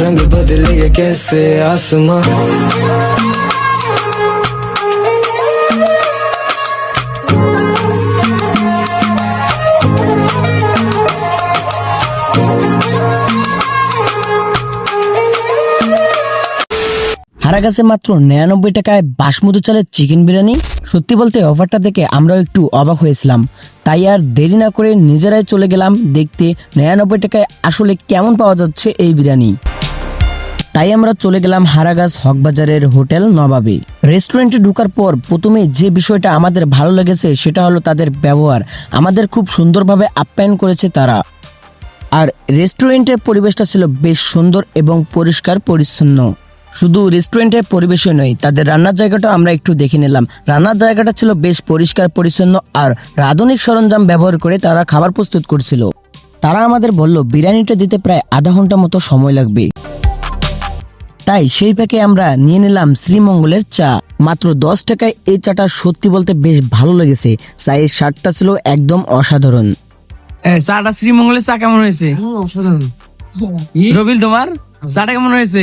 रंग बदले ये कैसे आसमां। হারাগাছে মাত্র 99 টাকায় বাসমতি চালের চিকেন বিরিয়ানি। সত্যি বলতে অফারটা দেখে আমরাও একটু অবাক হয়েছিলাম, তাই আর দেরি না করে নিজেরাই চলে গেলাম দেখতে 99 টাকায় আসলে কেমন পাওয়া যাচ্ছে এই বিরিয়ানি। তাই আমরা চলে গেলাম হারাগাছ হকবাজারের হোটেল নবাবে। রেস্টুরেন্টে ঢোকার পর প্রথমে যে বিষয়টা আমাদের ভালো লেগেছে সেটা হলো তাদের ব্যবহার। আমাদের খুব সুন্দরভাবে আপ্যায়ন করেছে তারা। আর রেস্টুরেন্টের পরিবেশটা ছিল বেশ সুন্দর এবং পরিষ্কার পরিচ্ছন্ন। শুধু রেস্টুরেন্টের পরিবেশই নয়, তাদের রান্নার জায়গাটা আমরা একটু দেখে নিলাম। রান্নার জায়গাটা ছিল বেশ পরিষ্কার পরিচ্ছন্ন আর আধুনিক সরঞ্জাম ব্যবহার করে তারা খাবার প্রস্তুত করছিল। তারা আমাদের বলল বিরিয়ানিটা দিতে প্রায় আধা ঘন্টা মতো সময় লাগবে। তাই সেই প্যাকে আমরা নিয়ে নিলাম শ্রীমঙ্গলের চা। মাত্র 10 টাকায় এই চাটা সত্যি বলতে বেশ ভালো লেগেছে। চায়ের স্বাদটা ছিল একদম অসাধারণ। চাটা শ্রীমঙ্গলের চা কেমন হয়েছে? রবিল, তোমার চাটা কেমন হয়েছে?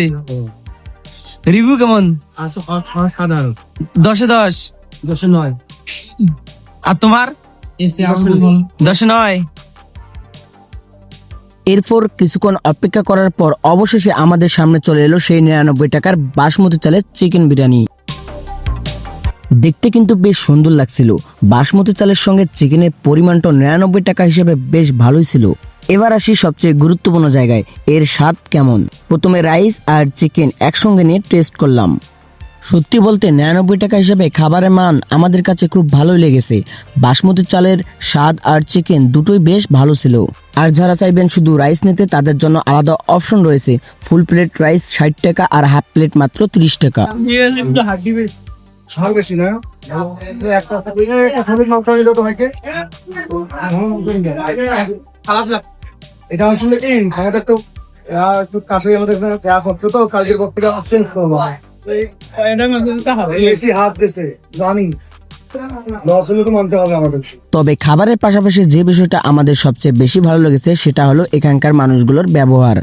রিভিউ কেমন? সাধারণ 10-10? 10-9। আর তোমার? 10-9। এরপর কিছুক্ষণ অপেক্ষা করার পর অবশেষে আমাদের সামনে চলে এলো সেই 99 টাকার বাসমতি চালের চিকেন বিরিয়ানি। দেখতে কিন্তু বেশ সুন্দর লাগছিল। বাসমতি চালের সঙ্গে চিকেনের পরিমাণটা 99 টাকা হিসেবে বেশ ভালোই ছিল। এবার আসি সবচেয়ে গুরুত্বপূর্ণ জায়গায়, এর স্বাদ কেমন। প্রথমে রাইস আর চিকেন একসঙ্গে নিয়ে টেস্ট করলাম। সত্যি বলতে 99 টাকা হিসেবে খাবারের মান আমাদের কাছে খুব ভালোই লেগেছে। বাসমতি চালের স্বাদ আর চিকেন দুটোই বেশ ভালো ছিল। আর যারা চাইবেন শুধু রাইস নিতে তাদের জন্য আলাদা অপশন রয়েছে। ফুল প্লেট রাইস 60 টাকা আর হাফ প্লেট মাত্র 30 টাকা। ঝাল বেশি না, একটা তো ভাইকে এটা আসলে কি আমাদের তো একটু কাছে আমাদের দেওয়া করতে, তো কালকের বক্তৃতা চেঞ্জ করবো। বেশি হাত দিছে জানি, তো মানতে হবে আমাদের। তবে খাবারের পাশাপাশি যে বিষয়টা আমাদের সবচেয়ে বেশি ভালো লেগেছে সেটা হলো এখানকার মানুষগুলোর ব্যবহার।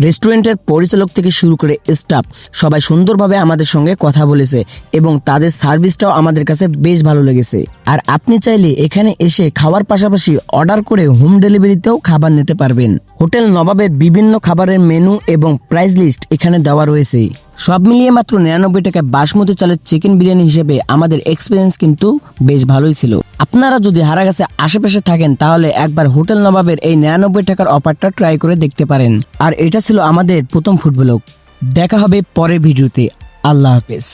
রেস্টুরেন্টের পরিচালক থেকে শুরু করে স্টাফ সবাই সুন্দরভাবে আমাদের সঙ্গে কথা বলেছে এবং তাদের সার্ভিসটাও আমাদের কাছে বেশ ভালো লেগেছে। আর আপনি চাইলে এখানে এসে খাওয়ার পাশাপাশি অর্ডার করে হোম ডেলিভারিতেও খাবার নিতে পারবেন। হোটেল নবাবের বিভিন্ন খাবারের মেনু এবং প্রাইস লিস্ট এখানে দেওয়া রয়েছে। সব মিলিয়ে মাত্র 99 টাকায় বাসমতি চালের চিকেন বিরিয়ানি হিসেবে আমাদের এক্সপিরিয়েন্স কিন্তু বেশ ভালোই ছিল। আপনারা যদি হারাগাছে আশেপাশে থাকেন তাহলে একবার হোটেল নবাবের এই 99 টাকার অফারটা ট্রাই করে দেখতে পারেন। আর এটা ছিল আমাদের প্রথম ফুড ব্লগ। দেখা হবে পরের ভিডিওতে। আল্লাহ হাফেজ।